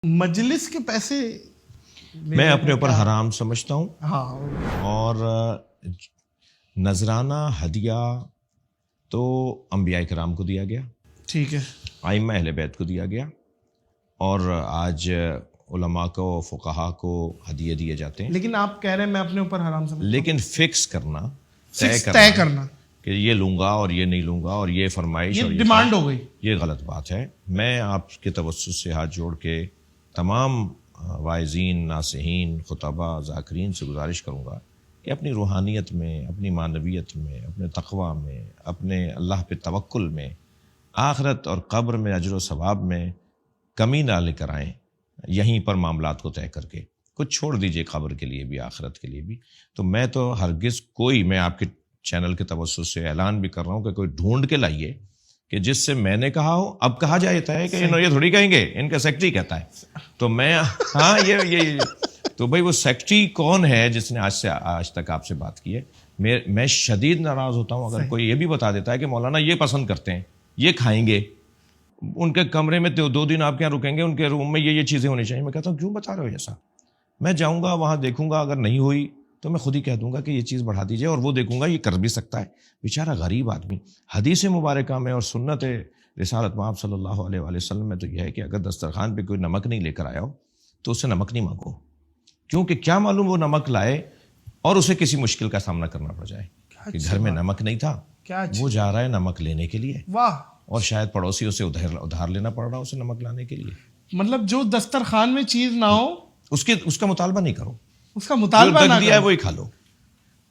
مجلس کے پیسے میں اپنے اوپر حرام سمجھتا ہوں. ہاں. اور نذرانہ ہدیہ تو انبیاء کرام کو دیا گیا, ٹھیک ہے, ائمہ اہل بیت کو دیا گیا, اور آج علماء کو فقہا کو ہدیے دیے جاتے ہیں. لیکن آپ کہہ رہے ہیں میں اپنے اوپر حرام سمجھتا ہوں. لیکن فکس کرنا, طے کرنا کہ یہ لوں گا اور یہ نہیں لوں گا اور یہ فرمائش اور یہ ڈیمانڈ ہو گئی, یہ غلط بات ہے. میں آپ کے توسط سے ہاتھ جوڑ کے تمام واعظین, ناصحین, خطباء, ذاکرین سے گزارش کروں گا کہ اپنی روحانیت میں, اپنی معنویت میں, اپنے تقویٰ میں, اپنے اللہ پہ توکل میں, آخرت اور قبر میں اجر و ثواب میں کمی نہ لے کر آئیں یہیں پر معاملات کو طے کر کے. کچھ چھوڑ دیجئے قبر کے لیے بھی, آخرت کے لیے بھی. تو میں تو ہرگز میں آپ کے چینل کے توسط سے اعلان بھی کر رہا ہوں کہ کوئی ڈھونڈ کے لائیے کہ جس سے میں نے کہا ہو. اب کہا جاتا ہے کہ یہ تھوڑی کہیں گے, ان کا سیکٹری کہتا ہے. تو میں ہاں یہ تو بھائی وہ سیکٹری کون ہے جس نے آج تک آپ سے بات کی ہے؟ میں شدید ناراض ہوتا ہوں اگر کوئی یہ بھی بتا دیتا ہے کہ مولانا یہ پسند کرتے ہیں, یہ کھائیں گے, ان کے کمرے میں 2 دن آپ کے یہاں رکیں گے, ان کے روم میں یہ چیزیں ہونی چاہیے. میں کہتا ہوں کیوں بتا رہے ہو ایسا؟ میں جاؤں گا وہاں دیکھوں گا, اگر نہیں ہوئی تو میں خود ہی کہہ دوں گا کہ یہ چیز بڑھا دیجیے, اور وہ دیکھوں گا یہ کر بھی سکتا ہے. بیچارہ غریب آدمی. حدیث مبارکہ میں اور سنت رسالت مآب صلی اللہ علیہ وآلہ وسلم میں تو یہ ہے کہ اگر دسترخوان پہ کوئی نمک نہیں لے کر آیا ہو تو اس سے نمک نہیں مانگو, کیونکہ کیا معلوم وہ نمک لائے اور اسے کسی مشکل کا سامنا کرنا پڑ جائے کہ گھر میں نمک نہیں تھا, وہ جا رہا ہے نمک لینے کے لیے, واہ, اور شاید پڑوسی اسے ادھار لینا پڑ رہا اسے نمک لانے کے لیے. مطلب جو دسترخوان میں چیز نہ ہو اس کا مطالبہ نہیں کرو, اس کا مطالبہ نہ دیا ہے وہی کھا لو.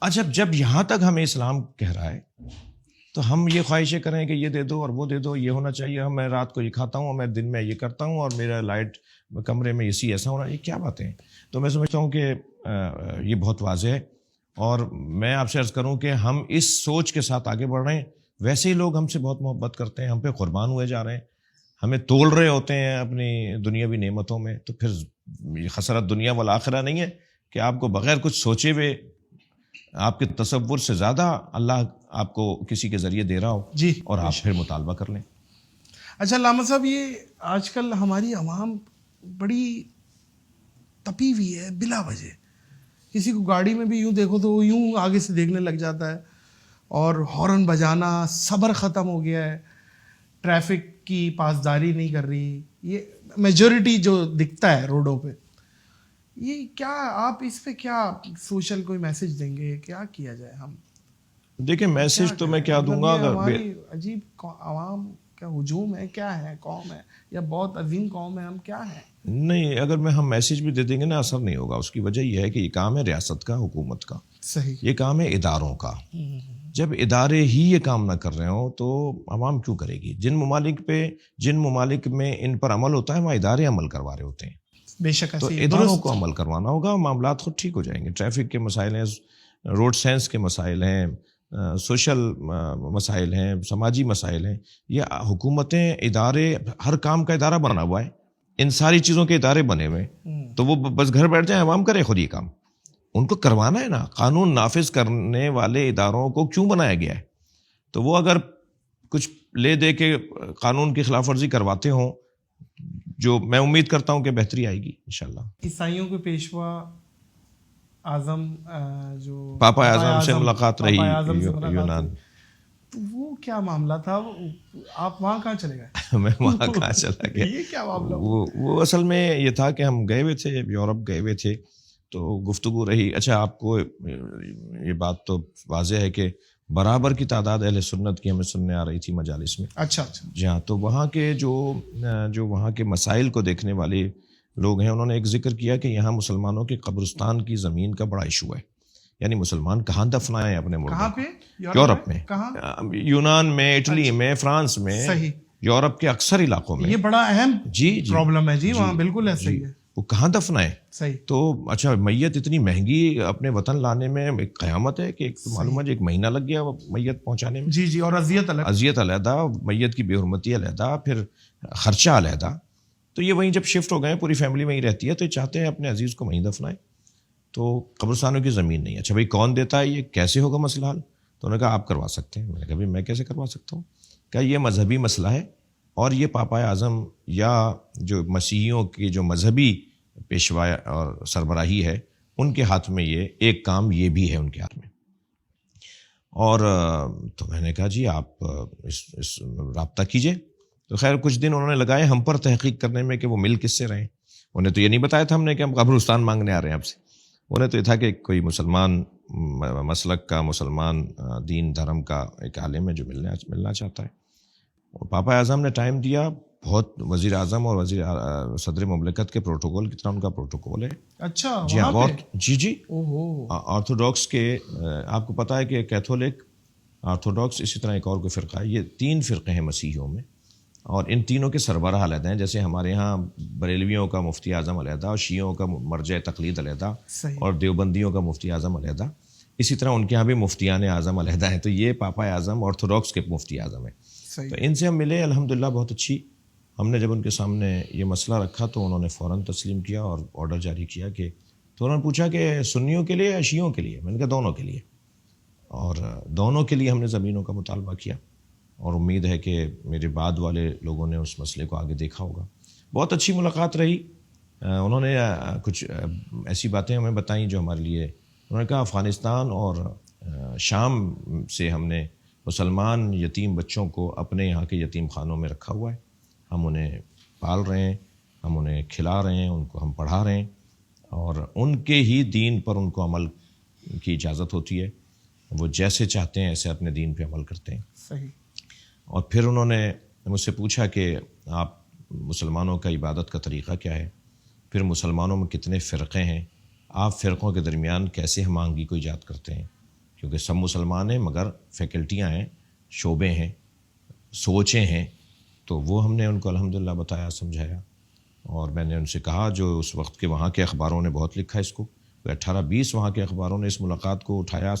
اچھا, جب یہاں تک ہمیں اسلام کہہ رہا ہے تو ہم یہ خواہشیں کریں کہ یہ دے دو اور وہ دے دو, یہ ہونا چاہیے, میں رات کو یہ کھاتا ہوں, میں دن میں یہ کرتا ہوں, اور میرا لائٹ کمرے میں اسی ایسا ہونا, یہ کیا باتیں ہیں؟ تو میں سمجھتا ہوں کہ یہ بہت واضح ہے, اور میں آپ سے عرض کروں کہ ہم اس سوچ کے ساتھ آگے بڑھ رہے ہیں. ویسے ہی لوگ ہم سے بہت محبت کرتے ہیں, ہم پہ قربان ہوئے جا رہے ہیں, ہمیں تول رہے ہوتے ہیں اپنی دنیاوی نعمتوں میں. تو پھر خسرت دنیا والآخرہ نہیں ہے کہ آپ کو بغیر کچھ سوچے ہوئے آپ کے تصور سے زیادہ اللہ آپ کو کسی کے ذریعے دے رہا ہو جی, اور آپ پھر مطالبہ کر لیں. اچھا علامہ صاحب, یہ آج کل ہماری عوام بڑی تپی ہوئی ہے بلا وجہ. کسی کو گاڑی میں بھی یوں دیکھو تو وہ یوں آگے سے دیکھنے لگ جاتا ہے, اور ہارن بجانا, صبر ختم ہو گیا ہے, ٹریفک کی پاسداری نہیں کر رہی, یہ میجورٹی جو دکھتا ہے روڈوں پہ. یہ کیا آپ اس پہ کیا سوشل کوئی میسج دیں گے, کیا کیا جائے؟ ہم دیکھیں میسج تو میں کیا دوں گا, ہماری عجیب عوام کا ہجوم ہے, کیا ہے, قوم ہے یا بہت عظیم قوم ہے, ہم کیا ہیں؟ نہیں, اگر ہم میسج بھی دے دیں گے نا اثر نہیں ہوگا. اس کی وجہ یہ ہے کہ یہ کام ہے ریاست کا, حکومت کا, صحیح, یہ کام ہے اداروں کا. جب ادارے ہی یہ کام نہ کر رہے ہوں تو عوام کیوں کرے گی؟ جن ممالک میں ان پر عمل ہوتا ہے وہاں ادارے عمل کروا رہے ہوتے ہیں. بے شک, تو اداروں کو عمل کروانا ہوگا, معاملات خود ٹھیک ہو جائیں گے. ٹریفک کے مسائل ہیں, روڈ سینس کے مسائل ہیں, سوشل مسائل ہیں, سماجی مسائل ہیں. یہ حکومتیں, ادارے, ہر کام کا ادارہ بنا ہوا ہے, ان ساری چیزوں کے ادارے بنے ہوئے, تو وہ بس گھر بیٹھ جائیں, عوام کرے خود یہ کام. ان کو کروانا ہے نا. قانون نافذ کرنے والے اداروں کو کیوں بنایا گیا ہے؟ تو وہ اگر کچھ لے دے کے قانون کی خلاف ورزی کرواتے ہوں, جو میں امید کرتا ہوں کہ بہتری آئے گی انشاءاللہ. عیسائیوں کے پیشوا اعظم جو پاپا اعظم سے ملاقات رہی یونان, تو وہ کیا معاملہ تھا؟ آپ وہاں کہاں چلے گئے؟ میں وہاں کہاں چلا گیا؟ یہ کیا معاملہ؟ وہ اصل میں یہ تھا کہ ہم گئے ہوئے تھے, یورپ گئے ہوئے تھے, تو گفتگو رہی. اچھا, آپ کو یہ بات تو واضح ہے کہ برابر کی تعداد اہل سنت کی ہمیں سننے آ رہی تھی مجالس میں. اچھا جی ہاں. تو وہاں کے جو وہاں کے مسائل کو دیکھنے والے لوگ ہیں, انہوں نے ایک ذکر کیا کہ یہاں مسلمانوں کے قبرستان کی زمین کا بڑا ایشو ہے. یعنی مسلمان کہاں دفنائیں اپنے مردوں؟ کہاں پہ؟ یورپ میں, یونان میں, اٹلی میں, فرانس میں, صحیح, یورپ کے اکثر علاقوں میں. یہ بڑا اہم جی پرابلم ہے. جی وہاں بالکل ایسا ہی ہے. وہ کہاں دفنائیں؟ صحیح. تو اچھا, میت اتنی مہنگی اپنے وطن لانے میں ایک قیامت ہے کہ معلوم ہے 1 مہینہ لگ گیا میت پہنچانے میں. جی, اور اذیت علیحدہ, میت کی بے حرمتی علیحدہ, پھر خرچہ علیحدہ. تو یہ وہیں جب شفٹ ہو گئے, پوری فیملی وہیں رہتی ہے, تو یہ چاہتے ہیں اپنے عزیز کو وہیں دفنائیں. تو قبرستانوں کی زمین نہیں. اچھا بھائی کون دیتا ہے, یہ کیسے ہوگا مسئلہ حل؟ تو انہوں نے کہا آپ کروا سکتے ہیں. میں نے کہا بھائی میں کیسے کروا سکتا ہوں؟ کہا یہ مذہبی مسئلہ ہے, اور یہ پاپا اعظم یا جو مسیحیوں کی جو مذہبی پیشوا اور سربراہی ہے ان کے ہاتھ میں یہ ایک کام یہ بھی ہے ان کے ہاتھ میں. اور تو میں نے کہا جی آپ اس رابطہ کیجئے. تو خیر کچھ دن انہوں نے لگائے ہم پر تحقیق کرنے میں کہ وہ مل کس سے رہے. انہیں تو یہ نہیں بتایا تھا ہم نے کہ ہم قبرستان مانگنے آ رہے ہیں آپ سے. انہیں تو یہ تھا کہ کوئی مسلمان مسلک کا، مسلمان دین دھرم کا ایک عالم ہے جو ملنا چاہتا ہے. اور پاپا اعظم نے ٹائم دیا. بہت وزیر اعظم اور صدر مملکت کے پروٹوکول کی طرح ان کا پروٹوکول ہے. اچھا جی ہاں بہت. جی اوہو. آرتھوڈاکس کے آپ کو پتہ ہے کہ کیتھولک، آرتھوڈاکس، اسی طرح ایک اور کوئی فرقہ ہے. یہ 3 فرقے ہیں مسیحیوں میں اور ان تینوں کے سربراہ علیحدہ ہیں. جیسے ہمارے ہاں بریلویوں کا مفتی اعظم علیحدہ اور شیعوں کا مرجع تقلید علیحدہ اور دیوبندیوں کا مفتی اعظم علیحدہ، اسی طرح ان کے ہاں بھی مفتیان اعظم علیحدہ ہیں. تو یہ پاپا اعظم آرتھوڈاکس کے مفتی اعظم ہیں. تو ان سے ہم ملے الحمدللہ بہت اچھی. ہم نے جب ان کے سامنے یہ مسئلہ رکھا تو انہوں نے فوراً تسلیم کیا اور آرڈر جاری کیا کہ تو انہوں نے پوچھا کہ سنیوں کے لیے یا شیعوں کے لیے. میں نے کہا دونوں کے لیے. اور دونوں کے لیے ہم نے زمینوں کا مطالبہ کیا اور امید ہے کہ میرے بعد والے لوگوں نے اس مسئلے کو آگے دیکھا ہوگا. بہت اچھی ملاقات رہی. انہوں نے کچھ ایسی باتیں ہمیں بتائیں جو ہمارے لیے، انہوں نے کہا افغانستان اور شام سے ہم نے مسلمان یتیم بچوں کو اپنے یہاں کے یتیم خانوں میں رکھا ہوا ہے. ہم انہیں پال رہے ہیں، ہم انہیں کھلا رہے ہیں، ان کو ہم پڑھا رہے ہیں اور ان کے ہی دین پر ان کو عمل کی اجازت ہوتی ہے. وہ جیسے چاہتے ہیں ایسے اپنے دین پہ عمل کرتے ہیں. صحیح. اور پھر انہوں نے مجھ سے پوچھا کہ آپ مسلمانوں کا عبادت کا طریقہ کیا ہے، پھر مسلمانوں میں کتنے فرقے ہیں، آپ فرقوں کے درمیان کیسے ہم آہنگی کو ایجاد کرتے ہیں، کیونکہ سب مسلمان ہیں مگر فیکلٹیاں ہیں، شعبے ہیں، سوچیں ہیں. تو وہ ہم نے ان کو الحمدللہ بتایا، سمجھایا. اور میں نے ان سے کہا جو اس وقت کے وہاں کے اخباروں نے بہت لکھا اس کو، 18-20 وہاں کے اخباروں نے اس ملاقات کو اٹھایا،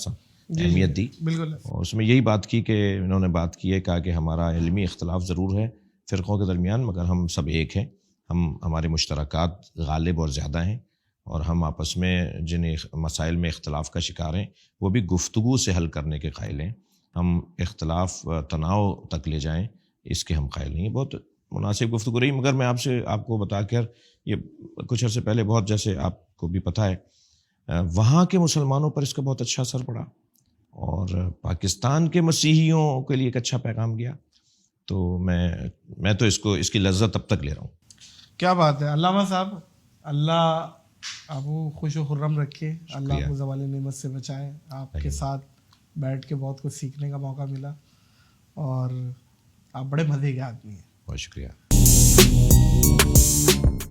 اہمیت دی. بالکل. اور اس میں یہی بات کی کہ انہوں نے بات کی ہے، کہا کہ ہمارا علمی اختلاف ضرور ہے فرقوں کے درمیان مگر ہم سب ایک ہیں. ہمارے مشترکات غالب اور زیادہ ہیں اور ہم آپس میں جن مسائل میں اختلاف کا شکار ہیں وہ بھی گفتگو سے حل کرنے کے قائل ہیں. ہم اختلاف تناؤ تک لے جائیں اس کے ہم قائل نہیں ہیں. بہت مناسب گفتگو رہی. مگر میں آپ کو بتا کر یہ کچھ عرصے پہلے بہت، جیسے آپ کو بھی پتہ ہے، وہاں کے مسلمانوں پر اس کا بہت اچھا اثر پڑا اور پاکستان کے مسیحیوں کے لیے ایک اچھا پیغام گیا. تو میں تو اس کی لذت اب تک لے رہا ہوں. کیا بات ہے علامہ صاحب. اللہ آپ کو خوش و خرم رکھے، اللہ آپ کو زوال نعمت سے بچائے. آپ کے ساتھ بیٹھ کے بہت کچھ سیکھنے کا موقع ملا اور آپ بڑے مزے کے آدمی ہیں. بہت شکریہ.